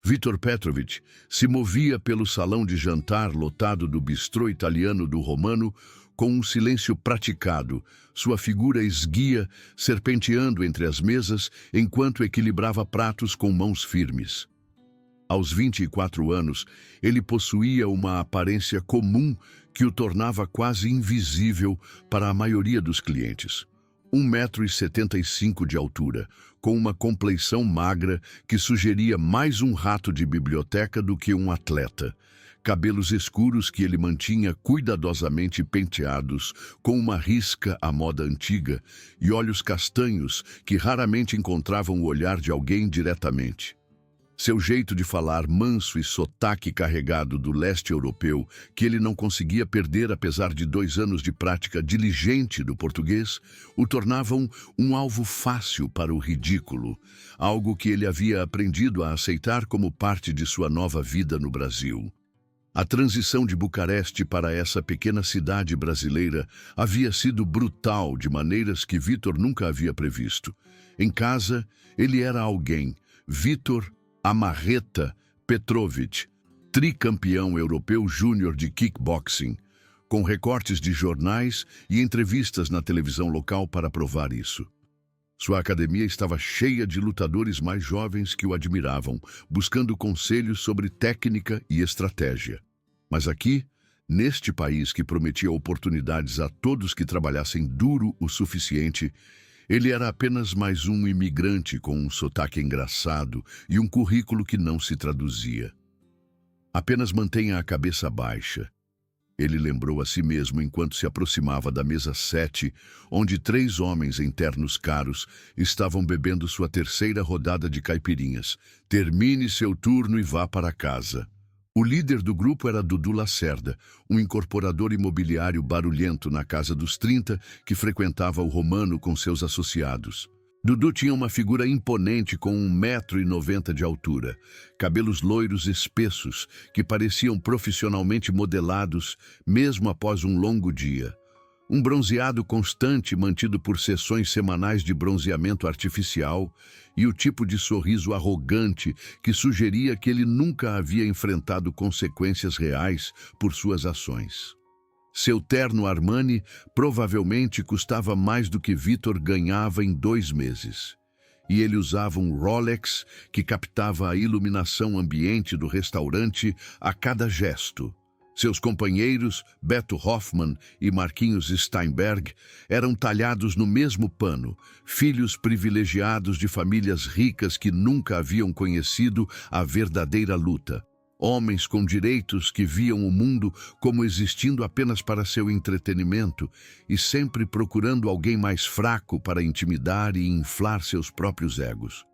Vítor Petrovich se movia pelo salão de jantar lotado do bistrô italiano do Romano com um silêncio praticado, sua figura esguia serpenteando entre as mesas enquanto equilibrava pratos com mãos firmes. Aos 24 anos, ele possuía uma aparência comum que o tornava quase invisível para a maioria dos clientes. 1,75 m de altura, com uma compleição magra que sugeria mais um rato de biblioteca do que um atleta. Cabelos escuros que ele mantinha cuidadosamente penteados, com uma risca à moda antiga, e olhos castanhos que raramente encontravam o olhar de alguém diretamente. Seu jeito de falar manso e sotaque carregado do leste europeu, que ele não conseguia perder apesar de 2 anos de prática diligente do português, o tornavam um alvo fácil para o ridículo, algo que ele havia aprendido a aceitar como parte de sua nova vida no Brasil. A transição de Bucareste para essa pequena cidade brasileira havia sido brutal de maneiras que Vítor nunca havia previsto. Em casa, ele era alguém, Vítor Amarreta Petrovich, tricampeão europeu júnior de kickboxing, com recortes de jornais e entrevistas na televisão local para provar isso. Sua academia estava cheia de lutadores mais jovens que o admiravam, buscando conselhos sobre técnica e estratégia. Mas aqui, neste país que prometia oportunidades a todos que trabalhassem duro o suficiente, ele era apenas mais um imigrante com um sotaque engraçado e um currículo que não se traduzia. Apenas mantenha a cabeça baixa. Ele lembrou a si mesmo enquanto se aproximava da mesa 7, onde 3 homens em ternos caros estavam bebendo sua terceira rodada de caipirinhas. Termine seu turno e vá para casa. O líder do grupo era Dudu Lacerda, um incorporador imobiliário barulhento na casa dos 30 que frequentava o Romano com seus associados. Dudu tinha uma figura imponente com 1,90 m de altura, cabelos loiros espessos que pareciam profissionalmente modelados mesmo após um longo dia. Um bronzeado constante mantido por sessões semanais de bronzeamento artificial e o tipo de sorriso arrogante que sugeria que ele nunca havia enfrentado consequências reais por suas ações. Seu terno Armani provavelmente custava mais do que Vítor ganhava em 2 meses. E ele usava um Rolex que captava a iluminação ambiente do restaurante a cada gesto. Seus companheiros, Beto Hoffmann e Marquinhos Steinberg, eram talhados no mesmo pano, filhos privilegiados de famílias ricas que nunca haviam conhecido a verdadeira luta. Homens com direitos que viam o mundo como existindo apenas para seu entretenimento e sempre procurando alguém mais fraco para intimidar e inflar seus próprios egos.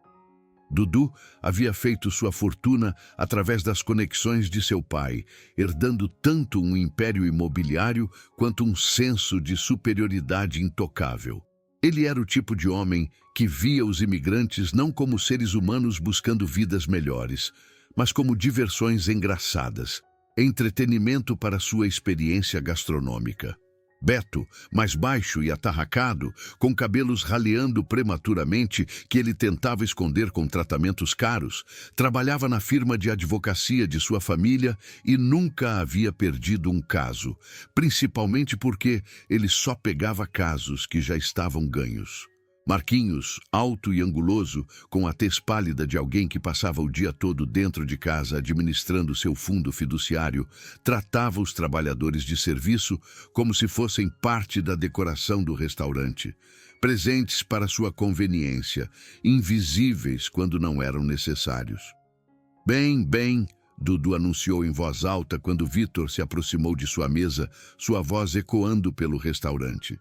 Dudu havia feito sua fortuna através das conexões de seu pai, herdando tanto um império imobiliário quanto um senso de superioridade intocável. Ele era o tipo de homem que via os imigrantes não como seres humanos buscando vidas melhores, mas como diversões engraçadas, entretenimento para sua experiência gastronômica. Beto, mais baixo e atarracado, com cabelos raleando prematuramente que ele tentava esconder com tratamentos caros, trabalhava na firma de advocacia de sua família e nunca havia perdido um caso, principalmente porque ele só pegava casos que já estavam ganhos. Marquinhos, alto e anguloso, com a tez pálida de alguém que passava o dia todo dentro de casa administrando seu fundo fiduciário, tratava os trabalhadores de serviço como se fossem parte da decoração do restaurante, presentes para sua conveniência, invisíveis quando não eram necessários. Bem, Dudu anunciou em voz alta quando Vítor se aproximou de sua mesa, sua voz ecoando pelo restaurante.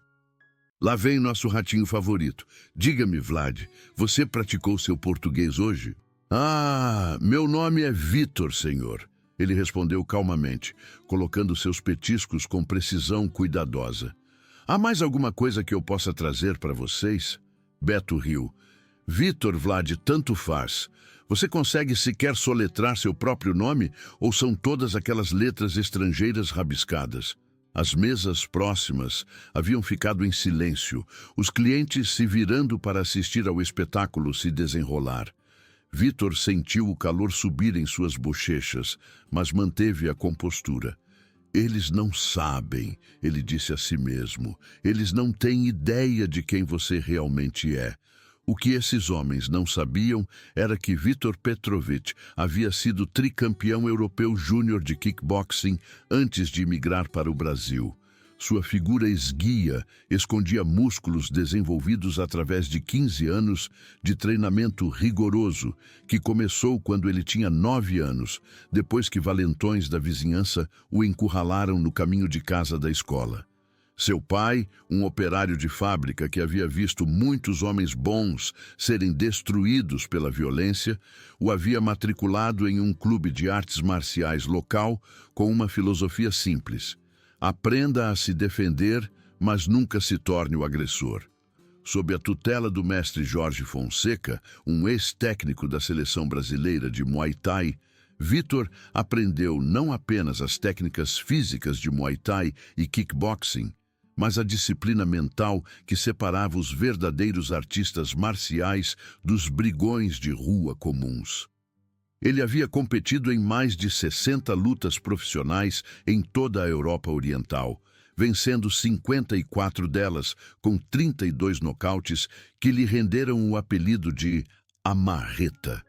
Lá vem nosso ratinho favorito. Diga-me, Vlad, você praticou seu português hoje? Ah, meu nome é Vítor, senhor. Ele respondeu calmamente, colocando seus petiscos com precisão cuidadosa. Há mais alguma coisa que eu possa trazer para vocês? Beto riu. Vítor, Vlad, tanto faz. Você consegue sequer soletrar seu próprio nome ou são todas aquelas letras estrangeiras rabiscadas? As mesas próximas haviam ficado em silêncio, os clientes se virando para assistir ao espetáculo se desenrolar. Vitor sentiu o calor subir em suas bochechas, mas manteve a compostura. Eles não sabem, ele disse a si mesmo. Eles não têm ideia de quem você realmente é. O que esses homens não sabiam era que Vitor Petrovich havia sido tricampeão europeu júnior de kickboxing antes de migrar para o Brasil. Sua figura esguia escondia músculos desenvolvidos através de 15 anos de treinamento rigoroso, que começou quando ele tinha 9 anos, depois que valentões da vizinhança o encurralaram no caminho de casa da escola. Seu pai, um operário de fábrica que havia visto muitos homens bons serem destruídos pela violência, o havia matriculado em um clube de artes marciais local com uma filosofia simples: aprenda a se defender, mas nunca se torne o agressor. Sob a tutela do mestre Jorge Fonseca, um ex-técnico da seleção brasileira de Muay Thai, Vitor aprendeu não apenas as técnicas físicas de Muay Thai e kickboxing, mas a disciplina mental que separava os verdadeiros artistas marciais dos brigões de rua comuns. Ele havia competido em mais de 60 lutas profissionais em toda a Europa Oriental, vencendo 54 delas com 32 nocautes que lhe renderam o apelido de A Marreta.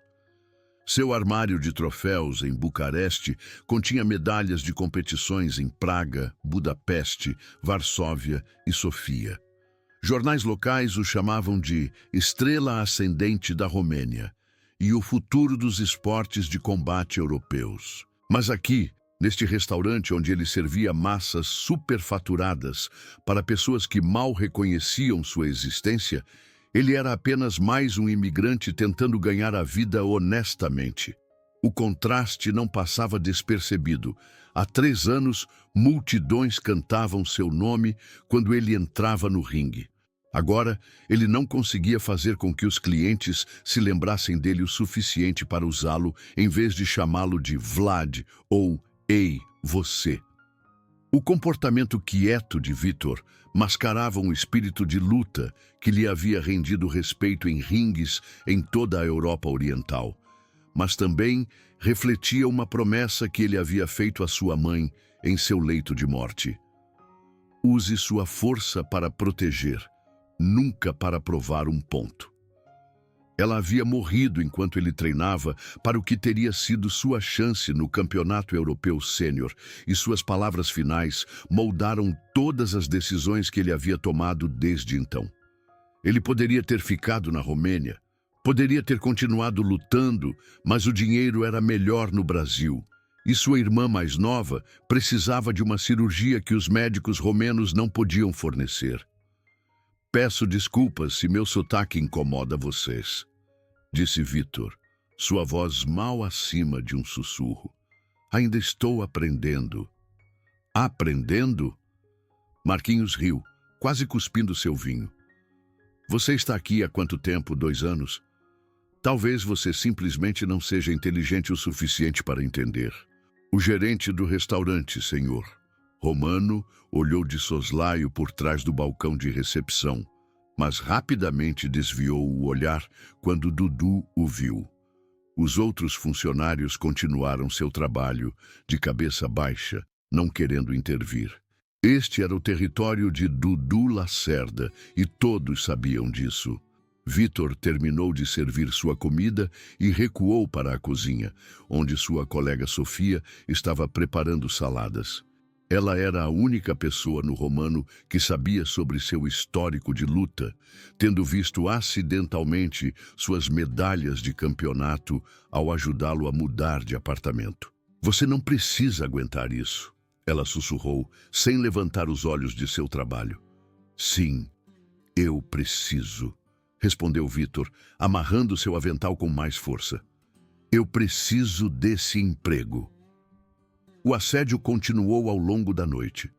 Seu armário de troféus em Bucareste continha medalhas de competições em Praga, Budapeste, Varsóvia e Sofia. Jornais locais o chamavam de Estrela Ascendente da Romênia e o futuro dos esportes de combate europeus. Mas aqui, neste restaurante onde ele servia massas superfaturadas para pessoas que mal reconheciam sua existência, ele era apenas mais um imigrante tentando ganhar a vida honestamente. O contraste não passava despercebido. Há 3 anos, multidões cantavam seu nome quando ele entrava no ringue. Agora, ele não conseguia fazer com que os clientes se lembrassem dele o suficiente para usá-lo, em vez de chamá-lo de Vlad ou Ei, você. O comportamento quieto de Vitor mascarava um espírito de luta que lhe havia rendido respeito em ringues em toda a Europa Oriental, mas também refletia uma promessa que ele havia feito à sua mãe em seu leito de morte. Use sua força para proteger, nunca para provar um ponto. Ela havia morrido enquanto ele treinava para o que teria sido sua chance no Campeonato Europeu Sênior, e suas palavras finais moldaram todas as decisões que ele havia tomado desde então. Ele poderia ter ficado na Romênia, poderia ter continuado lutando, mas o dinheiro era melhor no Brasil, e sua irmã mais nova precisava de uma cirurgia que os médicos romenos não podiam fornecer. Peço desculpas se meu sotaque incomoda vocês, disse Vitor, sua voz mal acima de um sussurro. Ainda estou aprendendo. Aprendendo? Marquinhos riu, quase cuspindo seu vinho. Você está aqui há quanto tempo? 2 anos? Talvez você simplesmente não seja inteligente o suficiente para entender. O gerente do restaurante, senhor. Romano olhou de soslaio por trás do balcão de recepção, mas rapidamente desviou o olhar quando Dudu o viu. Os outros funcionários continuaram seu trabalho, de cabeça baixa, não querendo intervir. Este era o território de Dudu Lacerda, e todos sabiam disso. Vitor terminou de servir sua comida e recuou para a cozinha, onde sua colega Sofia estava preparando saladas. Ela era a única pessoa no Romano que sabia sobre seu histórico de luta, tendo visto acidentalmente suas medalhas de campeonato ao ajudá-lo a mudar de apartamento. Você não precisa aguentar isso, ela sussurrou, sem levantar os olhos de seu trabalho. Sim, eu preciso, respondeu Vitor, amarrando seu avental com mais força. Eu preciso desse emprego. O assédio continuou ao longo da noite.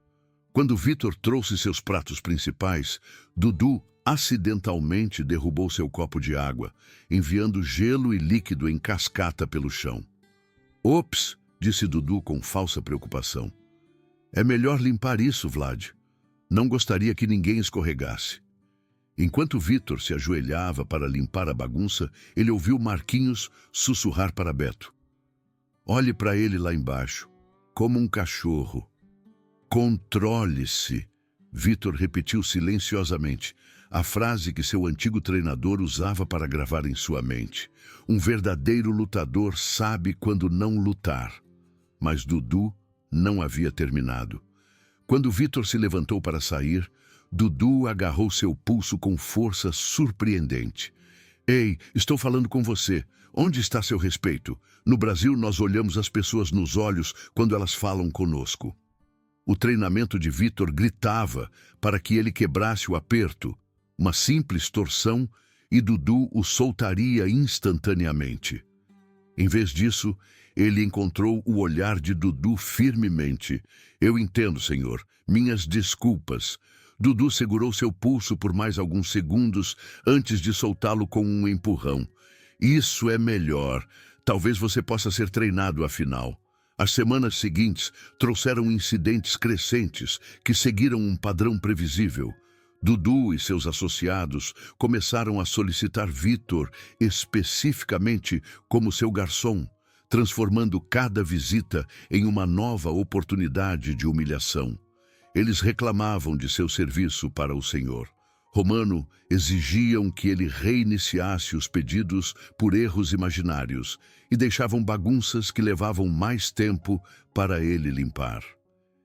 Quando Vitor trouxe seus pratos principais, Dudu acidentalmente derrubou seu copo de água, enviando gelo e líquido em cascata pelo chão. Ops, disse Dudu com falsa preocupação. É melhor limpar isso, Vlad. Não gostaria que ninguém escorregasse. Enquanto Vitor se ajoelhava para limpar a bagunça, ele ouviu Marquinhos sussurrar para Beto: "Olhe para ele lá embaixo, como um cachorro. Controle-se." Vitor repetiu silenciosamente a frase que seu antigo treinador usava para gravar em sua mente. Um verdadeiro lutador sabe quando não lutar. Mas Dudu não havia terminado. Quando Vitor se levantou para sair, Dudu agarrou seu pulso com força surpreendente. "Ei, estou falando com você. Onde está seu respeito? No Brasil, nós olhamos as pessoas nos olhos quando elas falam conosco." O treinamento de Vitor gritava para que ele quebrasse o aperto, uma simples torção, e Dudu o soltaria instantaneamente. Em vez disso, ele encontrou o olhar de Dudu firmemente. "Eu entendo, senhor. Minhas desculpas." Dudu segurou seu pulso por mais alguns segundos antes de soltá-lo com um empurrão. "Isso é melhor. Talvez você possa ser treinado afinal." As semanas seguintes trouxeram incidentes crescentes que seguiram um padrão previsível. Dudu e seus associados começaram a solicitar Vitor especificamente como seu garçom, transformando cada visita em uma nova oportunidade de humilhação. Eles reclamavam de seu serviço para o Senhor. Romano exigiam que ele reiniciasse os pedidos por erros imaginários e deixavam bagunças que levavam mais tempo para ele limpar.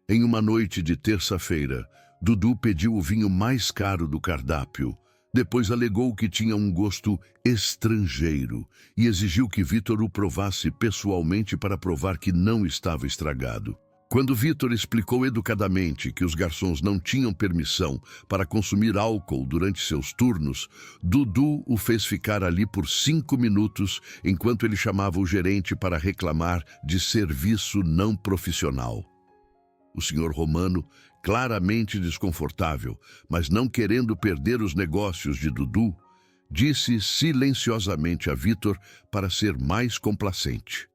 Em uma noite de terça-feira, Dudu pediu o vinho mais caro do cardápio. Depois alegou que tinha um gosto estrangeiro e exigiu que Vitor o provasse pessoalmente para provar que não estava estragado. Quando Vitor explicou educadamente que os garçons não tinham permissão para consumir álcool durante seus turnos, Dudu o fez ficar ali por 5 minutos enquanto ele chamava o gerente para reclamar de serviço não profissional. O senhor Romano, claramente desconfortável, mas não querendo perder os negócios de Dudu, disse silenciosamente a Vitor para ser mais complacente.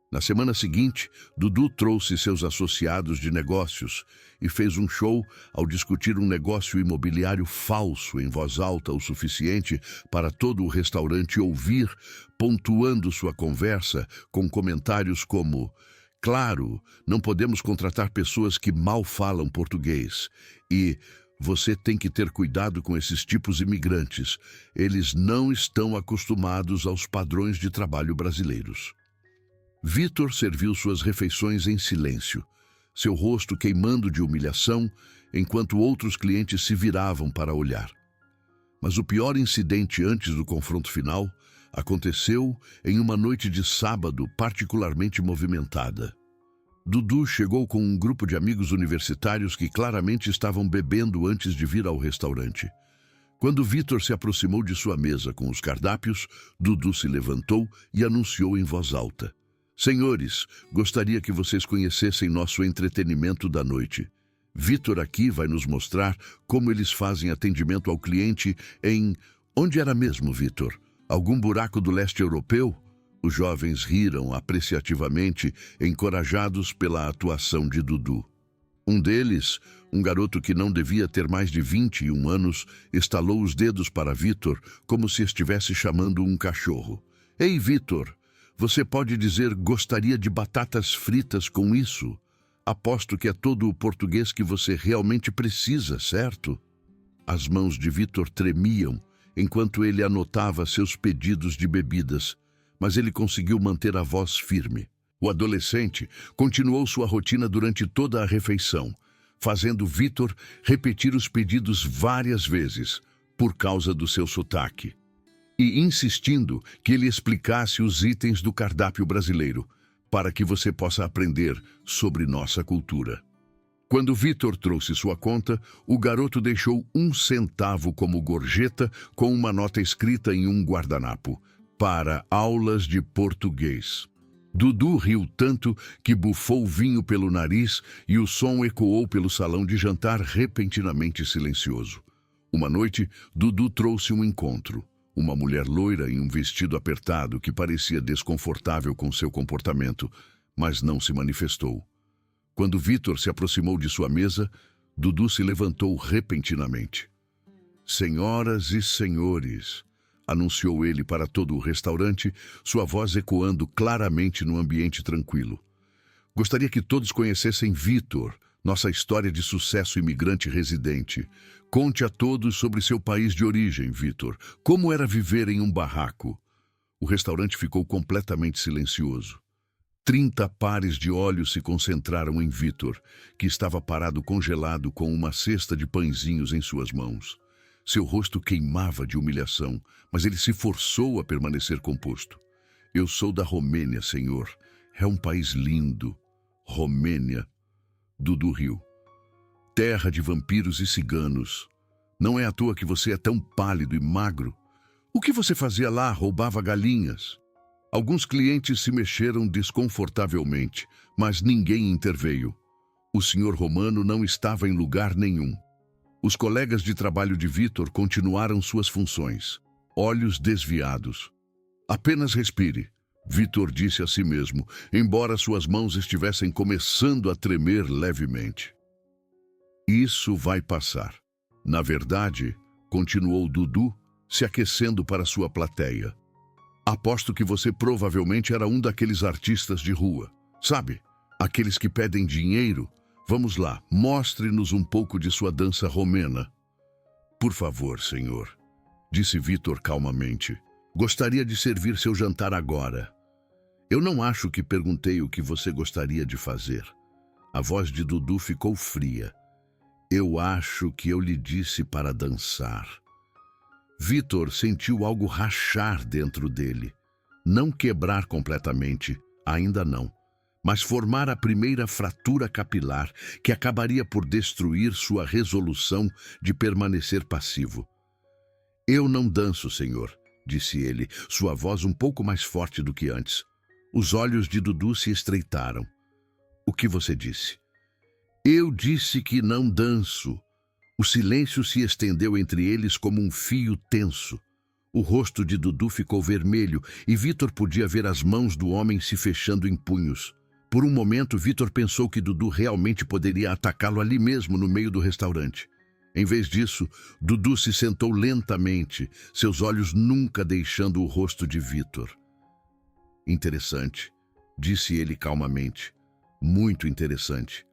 Na semana seguinte, Dudu trouxe seus associados de negócios e fez um show ao discutir um negócio imobiliário falso em voz alta o suficiente para todo o restaurante ouvir, pontuando sua conversa com comentários como: "Claro, não podemos contratar pessoas que mal falam português" e "Você tem que ter cuidado com esses tipos imigrantes. Eles não estão acostumados aos padrões de trabalho brasileiros." Vitor serviu suas refeições em silêncio, seu rosto queimando de humilhação, enquanto outros clientes se viravam para olhar. Mas o pior incidente antes do confronto final aconteceu em uma noite de sábado particularmente movimentada. Dudu chegou com um grupo de amigos universitários que claramente estavam bebendo antes de vir ao restaurante. Quando Vitor se aproximou de sua mesa com os cardápios, Dudu se levantou e anunciou em voz alta: "Senhores, gostaria que vocês conhecessem nosso entretenimento da noite. Vitor aqui vai nos mostrar como eles fazem atendimento ao cliente em..." "Onde era mesmo, Vitor? Algum buraco do leste europeu?" Os jovens riram apreciativamente, encorajados pela atuação de Dudu. Um deles, um garoto que não devia ter mais de 21 anos, estalou os dedos para Vitor como se estivesse chamando um cachorro. "Ei, Vitor! Você pode dizer 'gostaria de batatas fritas' com isso? Aposto que é todo o português que você realmente precisa, certo?" As mãos de Vitor tremiam enquanto ele anotava seus pedidos de bebidas, mas ele conseguiu manter a voz firme. O adolescente continuou sua rotina durante toda a refeição, fazendo Vitor repetir os pedidos várias vezes, por causa do seu sotaque, e insistindo que ele explicasse os itens do cardápio brasileiro, para que você possa aprender sobre nossa cultura. Quando Vitor trouxe sua conta, o garoto deixou 1 centavo como gorjeta com uma nota escrita em um guardanapo: "Para aulas de português." Dudu riu tanto que bufou vinho pelo nariz e o som ecoou pelo salão de jantar repentinamente silencioso. Uma noite, Dudu trouxe um encontro. Uma mulher loira em um vestido apertado que parecia desconfortável com seu comportamento, mas não se manifestou. Quando Vitor se aproximou de sua mesa, Dudu se levantou repentinamente. Senhoras e senhores, anunciou ele para todo o restaurante, sua voz ecoando claramente no ambiente tranquilo. Gostaria que todos conhecessem Vitor, nossa história de sucesso imigrante residente. Conte a todos sobre seu país de origem, Vitor. Como era viver em um barraco? O restaurante ficou completamente silencioso. 30 pares de olhos se concentraram em Vitor, que estava parado congelado com uma cesta de pãezinhos em suas mãos. Seu rosto queimava de humilhação, mas ele se forçou a permanecer composto. Eu sou da Romênia, senhor. É um país lindo. Romênia. Dudu riu. Terra de vampiros e ciganos. Não é à toa que você é tão pálido e magro. O que você fazia lá? Roubava galinhas. Alguns clientes se mexeram desconfortavelmente, mas ninguém interveio. O senhor Romano não estava em lugar nenhum. Os colegas de trabalho de Vitor continuaram suas funções, olhos desviados. Apenas respire, Vitor disse a si mesmo, embora suas mãos estivessem começando a tremer levemente. Isso vai passar. Na verdade, continuou Dudu, se aquecendo para sua plateia. Aposto que você provavelmente era um daqueles artistas de rua. Sabe, aqueles que pedem dinheiro. Vamos lá, mostre-nos um pouco de sua dança romena. Por favor, senhor, disse Vitor calmamente. Gostaria de servir seu jantar agora. Eu não acho que perguntei o que você gostaria de fazer. A voz de Dudu ficou fria. Eu acho que eu lhe disse para dançar. Vitor sentiu algo rachar dentro dele. Não quebrar completamente, ainda não. Mas formar a primeira fratura capilar que acabaria por destruir sua resolução de permanecer passivo. Eu não danço, senhor, disse ele, sua voz um pouco mais forte do que antes. Os olhos de Dudu se estreitaram. O que você disse? Eu disse que não danço. O silêncio se estendeu entre eles como um fio tenso. O rosto de Dudu ficou vermelho e Vitor podia ver as mãos do homem se fechando em punhos. Por um momento, Vitor pensou que Dudu realmente poderia atacá-lo ali mesmo no meio do restaurante. Em vez disso, Dudu se sentou lentamente, seus olhos nunca deixando o rosto de Vitor. Interessante, disse ele calmamente. Muito interessante.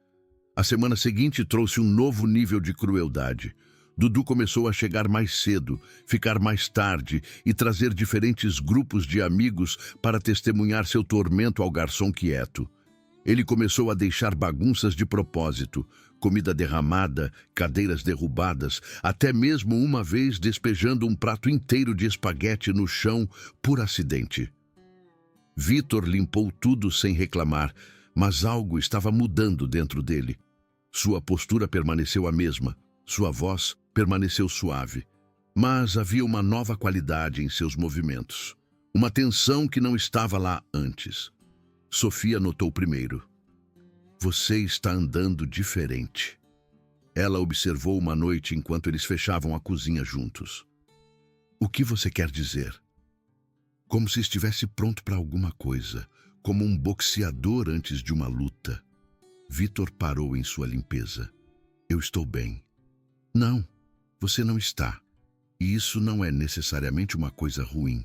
A semana seguinte trouxe um novo nível de crueldade. Dudu começou a chegar mais cedo, ficar mais tarde e trazer diferentes grupos de amigos para testemunhar seu tormento ao garçom quieto. Ele começou a deixar bagunças de propósito, comida derramada, cadeiras derrubadas, até mesmo uma vez despejando um prato inteiro de espaguete no chão por acidente. Vitor limpou tudo sem reclamar, mas algo estava mudando dentro dele. Sua postura permaneceu a mesma, sua voz permaneceu suave, mas havia uma nova qualidade em seus movimentos, uma tensão que não estava lá antes. Sofia notou primeiro. Você está andando diferente. Ela observou uma noite enquanto eles fechavam a cozinha juntos. O que você quer dizer? Como se estivesse pronto para alguma coisa, como um boxeador antes de uma luta. Vitor parou em sua limpeza. Eu estou bem. Não, você não está. E isso não é necessariamente uma coisa ruim.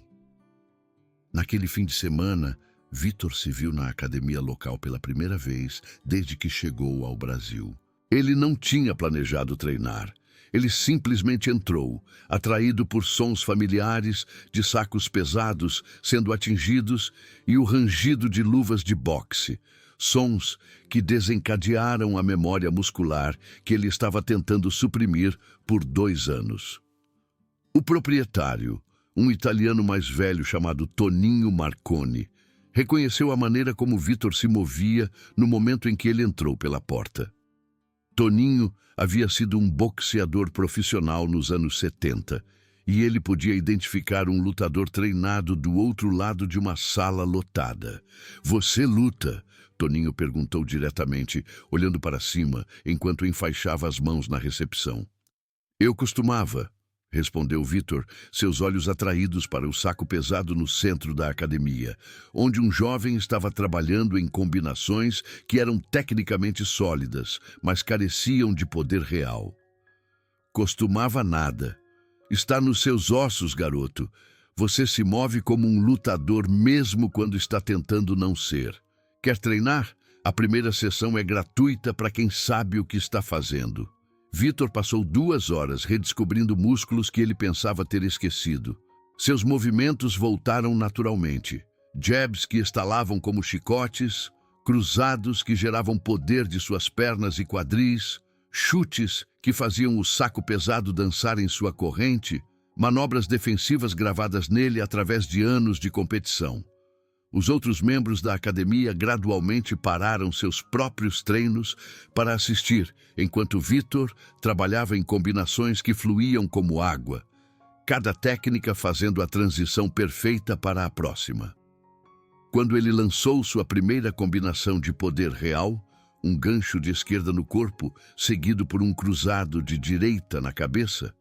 Naquele fim de semana, Vitor se viu na academia local pela primeira vez desde que chegou ao Brasil. Ele não tinha planejado treinar. Ele simplesmente entrou, atraído por sons familiares de sacos pesados sendo atingidos e o rangido de luvas de boxe. Sons que desencadearam a memória muscular que ele estava tentando suprimir por 2 anos. O proprietário, um italiano mais velho chamado Toninho Marconi, reconheceu a maneira como Vitor se movia no momento em que ele entrou pela porta. Toninho havia sido um boxeador profissional nos anos 70 e ele podia identificar um lutador treinado do outro lado de uma sala lotada. Você luta? Toninho perguntou diretamente, olhando para cima enquanto enfaixava as mãos na recepção. Eu costumava, respondeu Vitor, seus olhos atraídos para o saco pesado no centro da academia, onde um jovem estava trabalhando em combinações que eram tecnicamente sólidas, mas careciam de poder real. Costumava nada. Está nos seus ossos, garoto. Você se move como um lutador mesmo quando está tentando não ser. Quer treinar? A primeira sessão é gratuita para quem sabe o que está fazendo. Vitor passou 2 horas redescobrindo músculos que ele pensava ter esquecido. Seus movimentos voltaram naturalmente. Jabs que estalavam como chicotes, cruzados que geravam poder de suas pernas e quadris, chutes que faziam o saco pesado dançar em sua corrente, manobras defensivas gravadas nele através de anos de competição. Os outros membros da academia gradualmente pararam seus próprios treinos para assistir, enquanto Vitor trabalhava em combinações que fluíam como água, cada técnica fazendo a transição perfeita para a próxima. Quando ele lançou sua primeira combinação de poder real, um gancho de esquerda no corpo, seguido por um cruzado de direita na cabeça,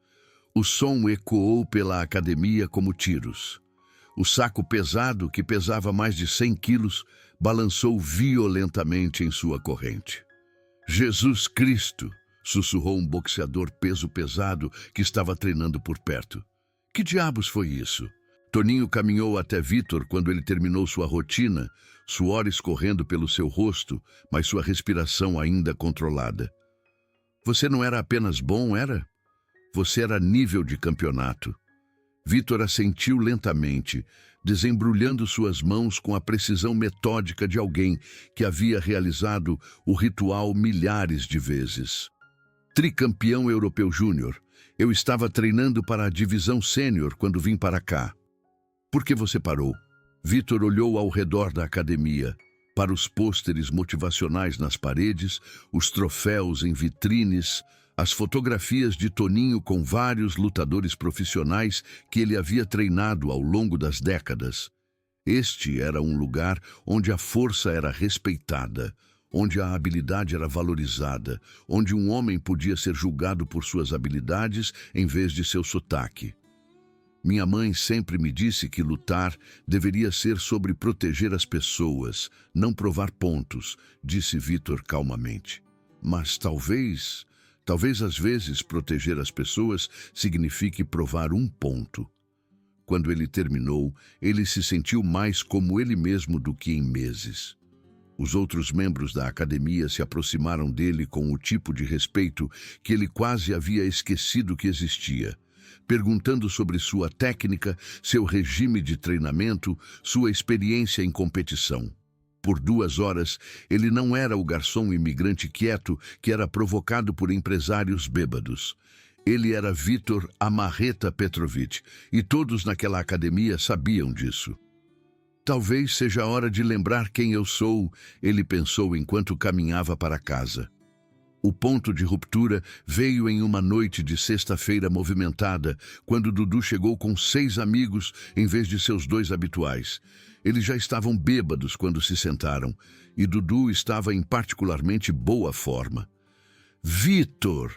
o som ecoou pela academia como tiros. O saco pesado, que pesava mais de 100 quilos, balançou violentamente em sua corrente. Jesus Cristo! Sussurrou um boxeador peso pesado que estava treinando por perto. Que diabos foi isso? Toninho caminhou até Vitor quando ele terminou sua rotina, suor escorrendo pelo seu rosto, mas sua respiração ainda controlada. Você não era apenas bom, era? Você era nível de campeonato. Vitor assentiu lentamente, desembrulhando suas mãos com a precisão metódica de alguém que havia realizado o ritual milhares de vezes. Tricampeão europeu júnior, eu estava treinando para a divisão sênior quando vim para cá. Por que você parou? Vitor olhou ao redor da academia, para os pôsteres motivacionais nas paredes, os troféus em vitrines, as fotografias de Toninho com vários lutadores profissionais que ele havia treinado ao longo das décadas. Este era um lugar onde a força era respeitada, onde a habilidade era valorizada, onde um homem podia ser julgado por suas habilidades em vez de seu sotaque. Minha mãe sempre me disse que lutar deveria ser sobre proteger as pessoas, não provar pontos, disse Vitor calmamente. Mas talvez às vezes proteger as pessoas signifique provar um ponto. Quando ele terminou, ele se sentiu mais como ele mesmo do que em meses. Os outros membros da academia se aproximaram dele com o tipo de respeito que ele quase havia esquecido que existia, perguntando sobre sua técnica, seu regime de treinamento, sua experiência em competição. Por 2 horas, ele não era o garçom imigrante quieto que era provocado por empresários bêbados. Ele era Vitor Amarreta Petrovic, e todos naquela academia sabiam disso. Talvez seja a hora de lembrar quem eu sou, ele pensou enquanto caminhava para casa. O ponto de ruptura veio em uma noite de sexta-feira movimentada, quando Dudu chegou com 6 amigos em vez de seus 2 habituais. Eles já estavam bêbados quando se sentaram, e Dudu estava em particularmente boa forma. Vitor!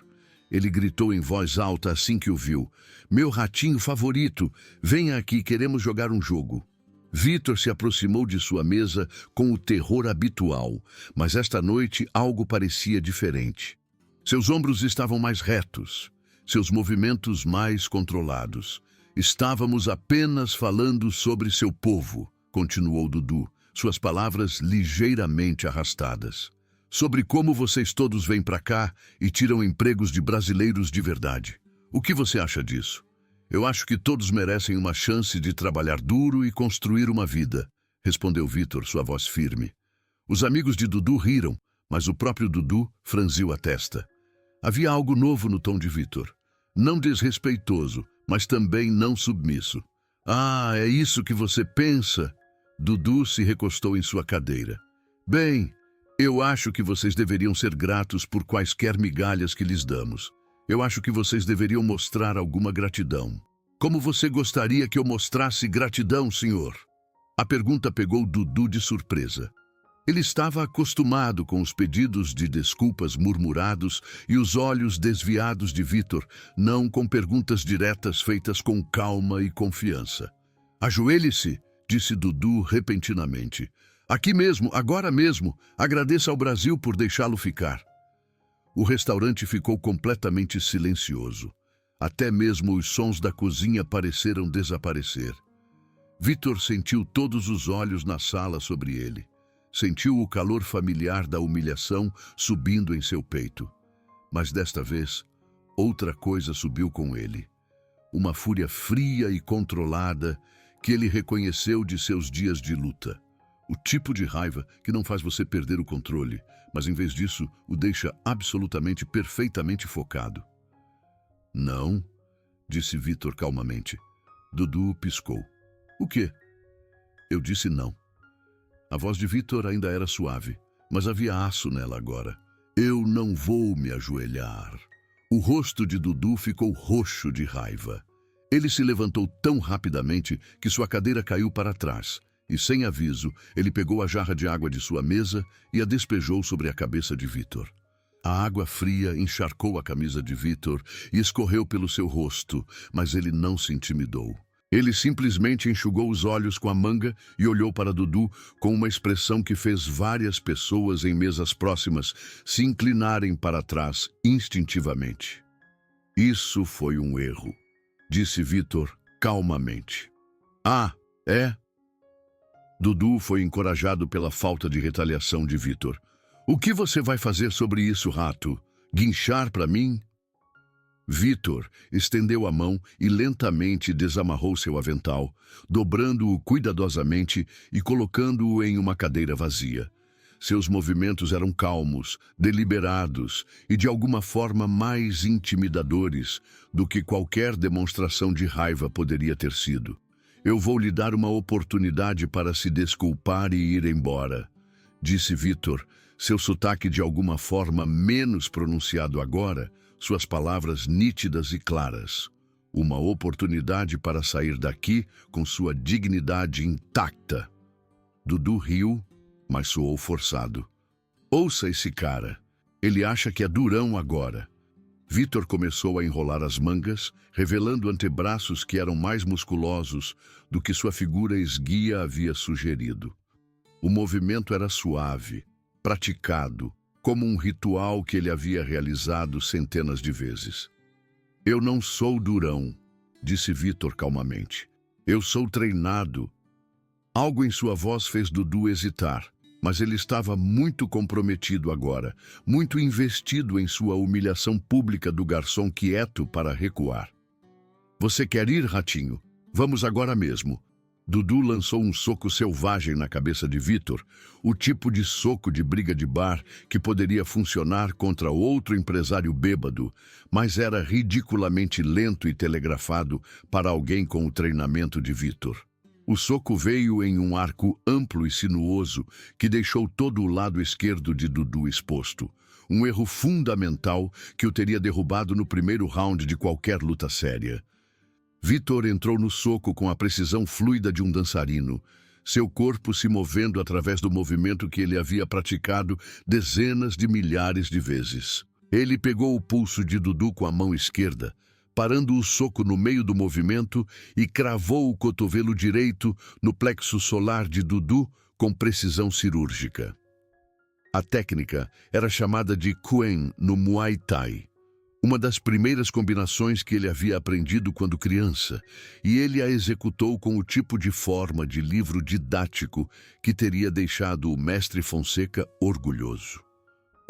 Ele gritou em voz alta assim que o viu. Meu ratinho favorito, venha aqui, queremos jogar um jogo. Vitor se aproximou de sua mesa com o terror habitual, mas esta noite algo parecia diferente. Seus ombros estavam mais retos, seus movimentos mais controlados. Estávamos apenas falando sobre seu povo, continuou Dudu, suas palavras ligeiramente arrastadas. Sobre como vocês todos vêm para cá e tiram empregos de brasileiros de verdade. O que você acha disso? Eu acho que todos merecem uma chance de trabalhar duro e construir uma vida, respondeu Vitor, sua voz firme. Os amigos de Dudu riram, mas o próprio Dudu franziu a testa. Havia algo novo no tom de Vitor. Não desrespeitoso, mas também não submisso. Ah, é isso que você pensa? Dudu se recostou em sua cadeira. Bem, eu acho que vocês deveriam ser gratos por quaisquer migalhas que lhes damos. Eu acho que vocês deveriam mostrar alguma gratidão. Como você gostaria que eu mostrasse gratidão, senhor? A pergunta pegou Dudu de surpresa. Ele estava acostumado com os pedidos de desculpas murmurados e os olhos desviados de Vitor, não com perguntas diretas feitas com calma e confiança. Ajoelhe-se, disse Dudu repentinamente. Aqui mesmo, agora mesmo, agradeça ao Brasil por deixá-lo ficar. O restaurante ficou completamente silencioso. Até mesmo os sons da cozinha pareceram desaparecer. Vitor sentiu todos os olhos na sala sobre ele. Sentiu o calor familiar da humilhação subindo em seu peito. Mas desta vez, outra coisa subiu com ele. Uma fúria fria e controlada que ele reconheceu de seus dias de luta. O tipo de raiva que não faz você perder o controle, mas em vez disso, o deixa absolutamente, perfeitamente focado. Não, disse Vitor calmamente. Dudu piscou. O quê? Eu disse não. A voz de Vitor ainda era suave, mas havia aço nela agora. Eu não vou me ajoelhar. O rosto de Dudu ficou roxo de raiva. Ele se levantou tão rapidamente que sua cadeira caiu para trás, e sem aviso, ele pegou a jarra de água de sua mesa e a despejou sobre a cabeça de Vitor. A água fria encharcou a camisa de Vitor e escorreu pelo seu rosto, mas ele não se intimidou. Ele simplesmente enxugou os olhos com a manga e olhou para Dudu com uma expressão que fez várias pessoas em mesas próximas se inclinarem para trás instintivamente. Isso foi um erro, disse Vitor calmamente. Ah, é? Dudu foi encorajado pela falta de retaliação de Vitor. O que você vai fazer sobre isso, rato? Guinchar para mim? Vitor estendeu a mão e lentamente desamarrou seu avental, dobrando-o cuidadosamente e colocando-o em uma cadeira vazia. Seus movimentos eram calmos, deliberados e de alguma forma mais intimidadores do que qualquer demonstração de raiva poderia ter sido. Eu vou lhe dar uma oportunidade para se desculpar e ir embora, disse Vitor, seu sotaque de alguma forma menos pronunciado agora, suas palavras nítidas e claras. Uma oportunidade para sair daqui com sua dignidade intacta. Dudu riu, mas soou forçado. Ouça esse cara. Ele acha que é durão agora. Vitor começou a enrolar as mangas, revelando antebraços que eram mais musculosos do que sua figura esguia havia sugerido. O movimento era suave, praticado, como um ritual que ele havia realizado centenas de vezes. Eu não sou durão, disse Vitor calmamente. Eu sou treinado. Algo em sua voz fez Dudu hesitar, mas ele estava muito comprometido agora, muito investido em sua humilhação pública do garçom quieto para recuar. Você quer ir, ratinho? Vamos agora mesmo. Dudu lançou um soco selvagem na cabeça de Vitor, o tipo de soco de briga de bar que poderia funcionar contra outro empresário bêbado, mas era ridiculamente lento e telegrafado para alguém com o treinamento de Vitor. O soco veio em um arco amplo e sinuoso que deixou todo o lado esquerdo de Dudu exposto. Um erro fundamental que o teria derrubado no primeiro round de qualquer luta séria. Vitor entrou no soco com a precisão fluida de um dançarino, seu corpo se movendo através do movimento que ele havia praticado dezenas de milhares de vezes. Ele pegou o pulso de Dudu com a mão esquerda, parando o soco no meio do movimento e cravou o cotovelo direito no plexo solar de Dudu com precisão cirúrgica. A técnica era chamada de Quen no Muay Thai, uma das primeiras combinações que ele havia aprendido quando criança, e ele a executou com o tipo de forma de livro didático que teria deixado o mestre Fonseca orgulhoso.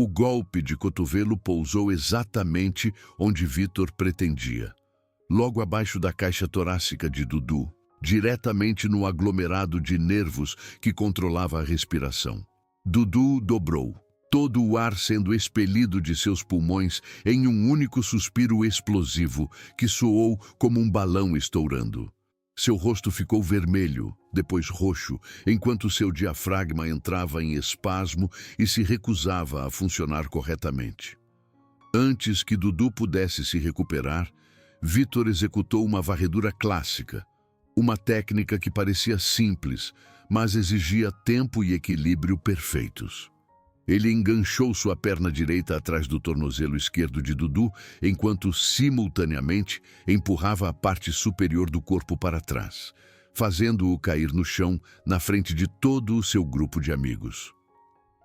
O golpe de cotovelo pousou exatamente onde Vitor pretendia, logo abaixo da caixa torácica de Dudu, diretamente no aglomerado de nervos que controlava a respiração. Dudu dobrou, todo o ar sendo expelido de seus pulmões em um único suspiro explosivo que soou como um balão estourando. Seu rosto ficou vermelho, depois roxo, enquanto seu diafragma entrava em espasmo e se recusava a funcionar corretamente. Antes que Dudu pudesse se recuperar, Vitor executou uma varredura clássica, uma técnica que parecia simples, mas exigia tempo e equilíbrio perfeitos. Ele enganchou sua perna direita atrás do tornozelo esquerdo de Dudu, enquanto, simultaneamente, empurrava a parte superior do corpo para trás, fazendo-o cair no chão na frente de todo o seu grupo de amigos.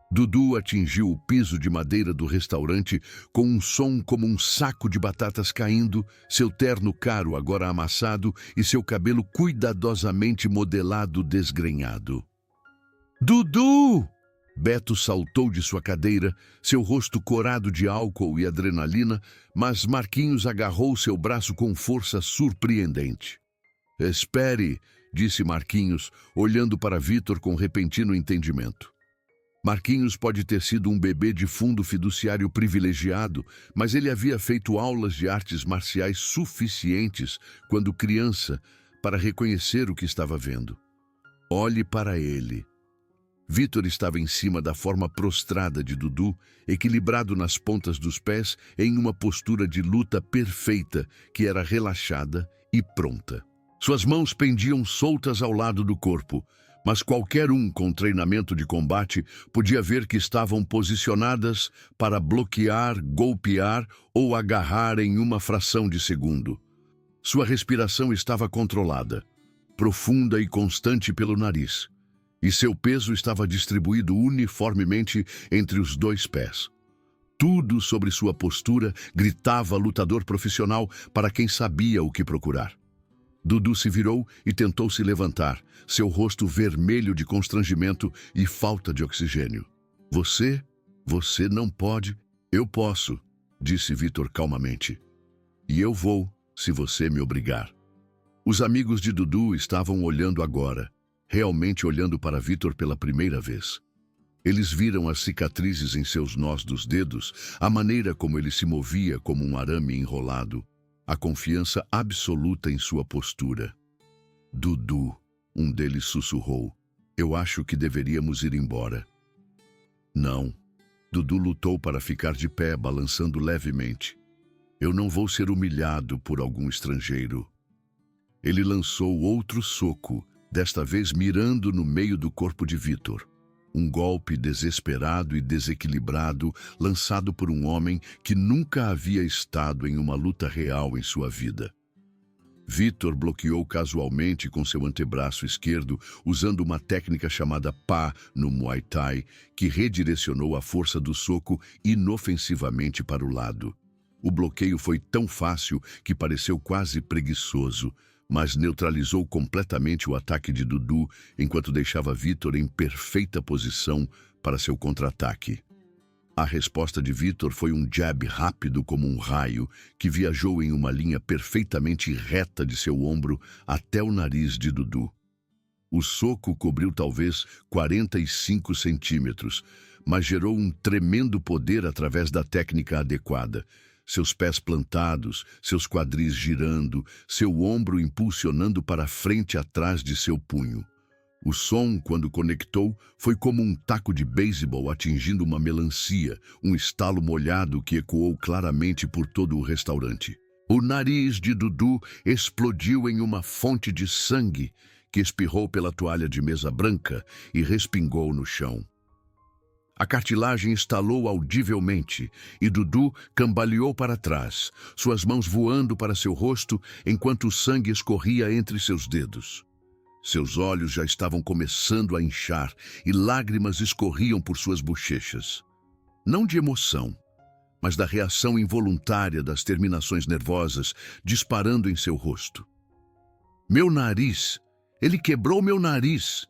Dudu atingiu o piso de madeira do restaurante com um som como um saco de batatas caindo, seu terno caro agora amassado e seu cabelo cuidadosamente modelado desgrenhado. Dudu! Beto saltou de sua cadeira, seu rosto corado de álcool e adrenalina, mas Marquinhos agarrou seu braço com força surpreendente. Espere, disse Marquinhos, olhando para Vitor com repentino entendimento. Marquinhos pode ter sido um bebê de fundo fiduciário privilegiado, mas ele havia feito aulas de artes marciais suficientes quando criança para reconhecer o que estava vendo. Olhe para ele. Vitor estava em cima da forma prostrada de Dudu, equilibrado nas pontas dos pés em uma postura de luta perfeita que era relaxada e pronta. Suas mãos pendiam soltas ao lado do corpo, mas qualquer um com treinamento de combate podia ver que estavam posicionadas para bloquear, golpear ou agarrar em uma fração de segundo. Sua respiração estava controlada, profunda e constante pelo nariz, e seu peso estava distribuído uniformemente entre os dois pés. Tudo sobre sua postura gritava lutador profissional para quem sabia o que procurar. Dudu se virou e tentou se levantar, seu rosto vermelho de constrangimento e falta de oxigênio. Você não pode. Eu posso, disse Vitor calmamente. E eu vou, se você me obrigar. Os amigos de Dudu estavam olhando agora, realmente olhando para Vitor pela primeira vez. Eles viram as cicatrizes em seus nós dos dedos, a maneira como ele se movia como um arame enrolado, a confiança absoluta em sua postura. Dudu, um deles sussurrou, eu acho que deveríamos ir embora. Não. Dudu lutou para ficar de pé, balançando levemente. Eu não vou ser humilhado por algum estrangeiro. Ele lançou outro soco, desta vez mirando no meio do corpo de Vitor. Um golpe desesperado e desequilibrado lançado por um homem que nunca havia estado em uma luta real em sua vida. Vitor bloqueou casualmente com seu antebraço esquerdo, usando uma técnica chamada pá no Muay Thai, que redirecionou a força do soco inofensivamente para o lado. O bloqueio foi tão fácil que pareceu quase preguiçoso, mas neutralizou completamente o ataque de Dudu enquanto deixava Vitor em perfeita posição para seu contra-ataque. A resposta de Vitor foi um jab rápido como um raio que viajou em uma linha perfeitamente reta de seu ombro até o nariz de Dudu. O soco cobriu talvez 45 centímetros, mas gerou um tremendo poder através da técnica adequada. Seus pés plantados, seus quadris girando, seu ombro impulsionando para frente atrás de seu punho. O som, quando conectou, foi como um taco de beisebol atingindo uma melancia, um estalo molhado que ecoou claramente por todo o restaurante. O nariz de Dudu explodiu em uma fonte de sangue que espirrou pela toalha de mesa branca e respingou no chão. A cartilagem estalou audivelmente e Dudu cambaleou para trás, suas mãos voando para seu rosto enquanto o sangue escorria entre seus dedos. Seus olhos já estavam começando a inchar e lágrimas escorriam por suas bochechas. Não de emoção, mas da reação involuntária das terminações nervosas disparando em seu rosto. Meu nariz! Ele quebrou meu nariz!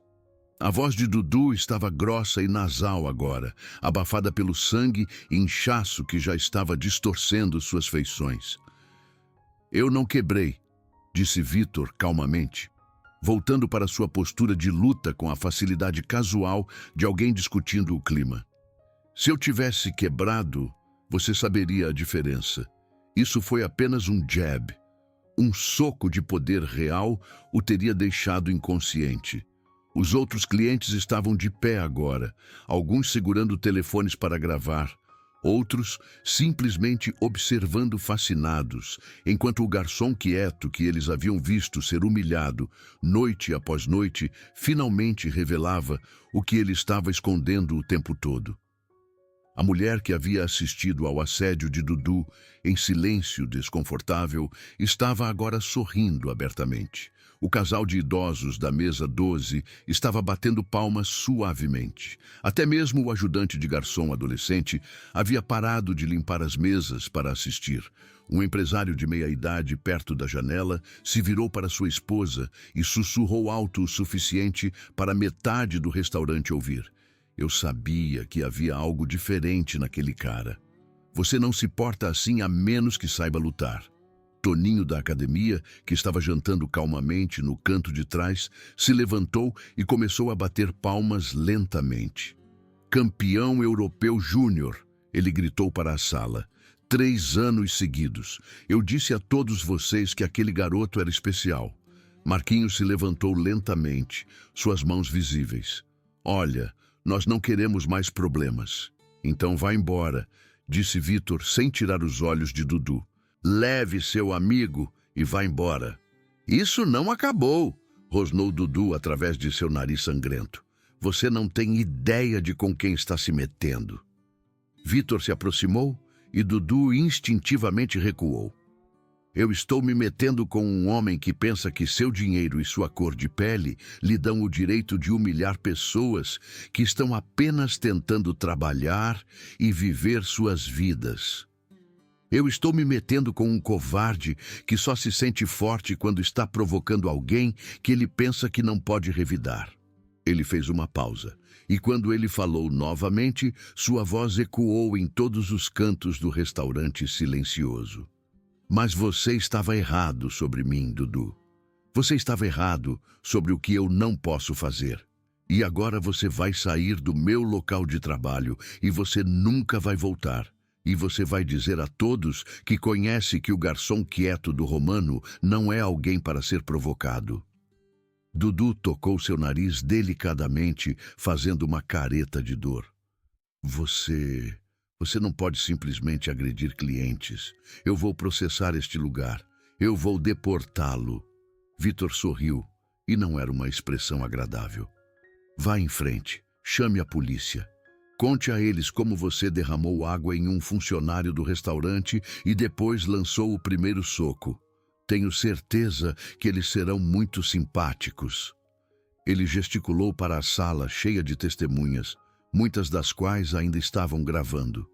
A voz de Dudu estava grossa e nasal agora, abafada pelo sangue e inchaço que já estava distorcendo suas feições. Eu não quebrei, disse Vitor calmamente, voltando para sua postura de luta com a facilidade casual de alguém discutindo o clima. Se eu tivesse quebrado, você saberia a diferença. Isso foi apenas um jab. Um soco de poder real o teria deixado inconsciente. Os outros clientes estavam de pé agora, alguns segurando telefones para gravar, outros simplesmente observando fascinados, enquanto o garçom quieto que eles haviam visto ser humilhado, noite após noite, finalmente revelava o que ele estava escondendo o tempo todo. A mulher que havia assistido ao assédio de Dudu, em silêncio desconfortável, estava agora sorrindo abertamente, O casal de idosos da mesa 12 estava batendo palmas suavemente. Até mesmo o ajudante de garçom adolescente havia parado de limpar as mesas para assistir. Um empresário de meia-idade perto da janela se virou para sua esposa e sussurrou alto o suficiente para metade do restaurante ouvir. Eu sabia que havia algo diferente naquele cara. Você não se porta assim a menos que saiba lutar. Toninho da academia, que estava jantando calmamente no canto de trás, se levantou e começou a bater palmas lentamente. Campeão europeu júnior, ele gritou para a sala. 3 anos seguidos. Eu disse a todos vocês que aquele garoto era especial. Marquinhos se levantou lentamente, suas mãos visíveis. Olha, nós não queremos mais problemas. Então vá embora, disse Vitor sem tirar os olhos de Dudu. Leve seu amigo e vá embora. Isso não acabou, rosnou Dudu através de seu nariz sangrento. Você não tem ideia de com quem está se metendo. Vitor se aproximou e Dudu instintivamente recuou. Eu estou me metendo com um homem que pensa que seu dinheiro e sua cor de pele lhe dão o direito de humilhar pessoas que estão apenas tentando trabalhar e viver suas vidas. Eu estou me metendo com um covarde que só se sente forte quando está provocando alguém que ele pensa que não pode revidar. Ele fez uma pausa, e quando ele falou novamente, sua voz ecoou em todos os cantos do restaurante silencioso. Mas você estava errado sobre mim, Dudu. Você estava errado sobre o que eu não posso fazer. E agora você vai sair do meu local de trabalho e você nunca vai voltar. E você vai dizer a todos que conhece que o garçom quieto do Romano não é alguém para ser provocado. Dudu tocou seu nariz delicadamente, fazendo uma careta de dor. Você não pode simplesmente agredir clientes. Eu vou processar este lugar. Eu vou deportá-lo. Vitor sorriu, e não era uma expressão agradável. Vá em frente, chame a polícia. Conte a eles como você derramou água em um funcionário do restaurante e depois lançou o primeiro soco. Tenho certeza que eles serão muito simpáticos. Ele gesticulou para a sala cheia de testemunhas, muitas das quais ainda estavam gravando.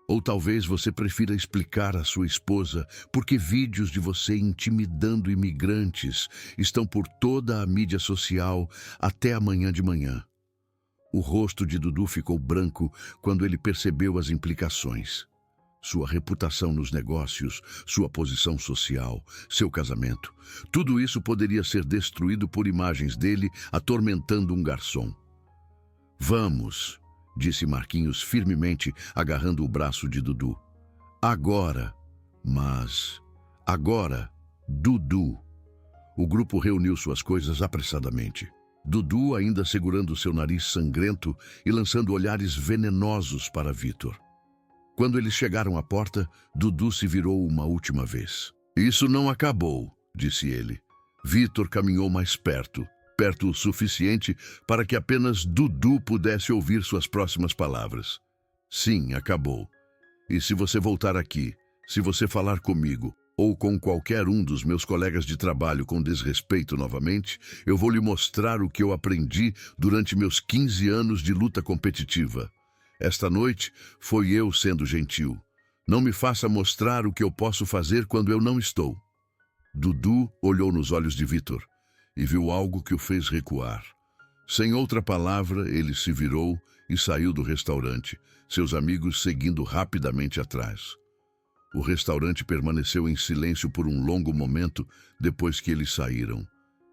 Ou talvez você prefira explicar à sua esposa por que vídeos de você intimidando imigrantes estão por toda a mídia social até amanhã de manhã. O rosto de Dudu ficou branco quando ele percebeu as implicações. Sua reputação nos negócios, sua posição social, seu casamento. Tudo isso poderia ser destruído por imagens dele atormentando um garçom. Vamos, disse Marquinhos firmemente, agarrando o braço de Dudu. Agora, Dudu. O grupo reuniu suas coisas apressadamente. Dudu ainda segurando seu nariz sangrento e lançando olhares venenosos para Vitor. Quando eles chegaram à porta, Dudu se virou uma última vez. Isso não acabou, disse ele. Vitor caminhou mais perto o suficiente para que apenas Dudu pudesse ouvir suas próximas palavras. Sim, acabou. E se você voltar aqui, se você falar comigo, ou com qualquer um dos meus colegas de trabalho com desrespeito novamente, eu vou lhe mostrar o que eu aprendi durante meus 15 anos de luta competitiva. Esta noite foi eu sendo gentil. Não me faça mostrar o que eu posso fazer quando eu não estou. Dudu olhou nos olhos de Vitor e viu algo que o fez recuar. Sem outra palavra, ele se virou e saiu do restaurante, seus amigos seguindo rapidamente atrás. O restaurante permaneceu em silêncio por um longo momento depois que eles saíram.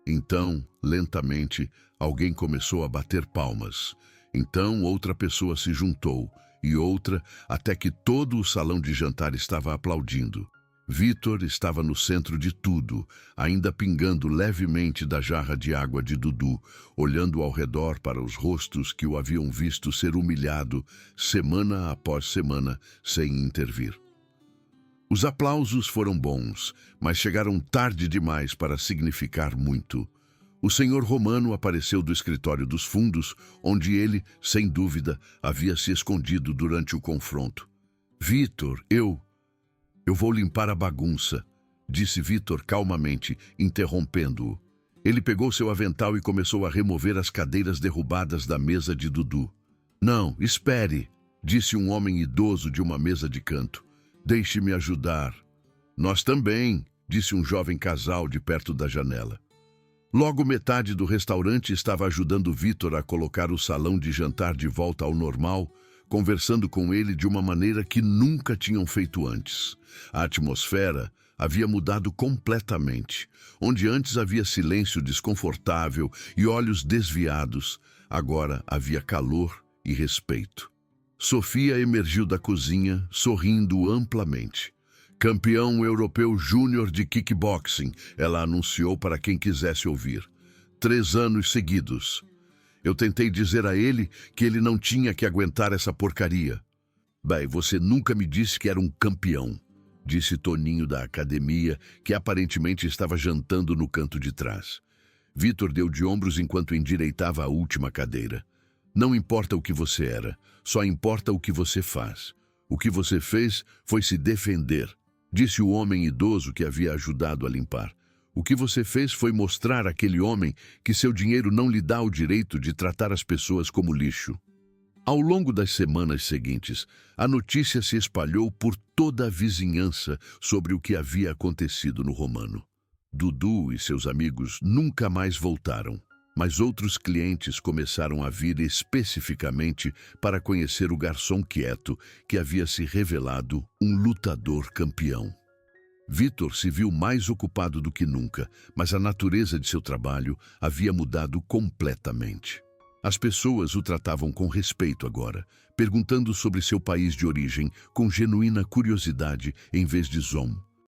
Então, lentamente, alguém começou a bater palmas. Então, outra pessoa se juntou, e outra, até que todo o salão de jantar estava aplaudindo. Vitor estava no centro de tudo, ainda pingando levemente da jarra de água de Dudu, olhando ao redor para os rostos que o haviam visto ser humilhado, semana após semana, sem intervir. Os aplausos foram bons, mas chegaram tarde demais para significar muito. O senhor Romano apareceu do escritório dos fundos, onde ele, sem dúvida, havia se escondido durante o confronto. Vitor, eu vou limpar a bagunça, disse Vitor calmamente, interrompendo-o. Ele pegou seu avental e começou a remover as cadeiras derrubadas da mesa de Dudu. Não, espere, disse um homem idoso de uma mesa de canto. Deixe-me ajudar. Nós também, disse um jovem casal de perto da janela. Logo metade do restaurante estava ajudando Vitor a colocar o salão de jantar de volta ao normal, conversando com ele de uma maneira que nunca tinham feito antes. A atmosfera havia mudado completamente. Onde antes havia silêncio desconfortável e olhos desviados, agora havia calor e respeito. Sofia emergiu da cozinha, sorrindo amplamente. Campeão europeu júnior de kickboxing, ela anunciou para quem quisesse ouvir. 3 anos seguidos. Eu tentei dizer a ele que ele não tinha que aguentar essa porcaria. Bem, você nunca me disse que era um campeão, disse Toninho da academia, que aparentemente estava jantando no canto de trás. Vitor deu de ombros enquanto endireitava a última cadeira. Não importa o que você era, só importa o que você faz. O que você fez foi se defender, disse o homem idoso que havia ajudado a limpar. O que você fez foi mostrar àquele homem que seu dinheiro não lhe dá o direito de tratar as pessoas como lixo. Ao longo das semanas seguintes, a notícia se espalhou por toda a vizinhança sobre o que havia acontecido no Romano. Dudu e seus amigos nunca mais voltaram, mas outros clientes começaram a vir especificamente para conhecer o garçom quieto que havia se revelado um lutador campeão. Vitor se viu mais ocupado do que nunca, mas a natureza de seu trabalho havia mudado completamente. As pessoas o tratavam com respeito agora, perguntando sobre seu país de origem com genuína curiosidade em vez de zombo.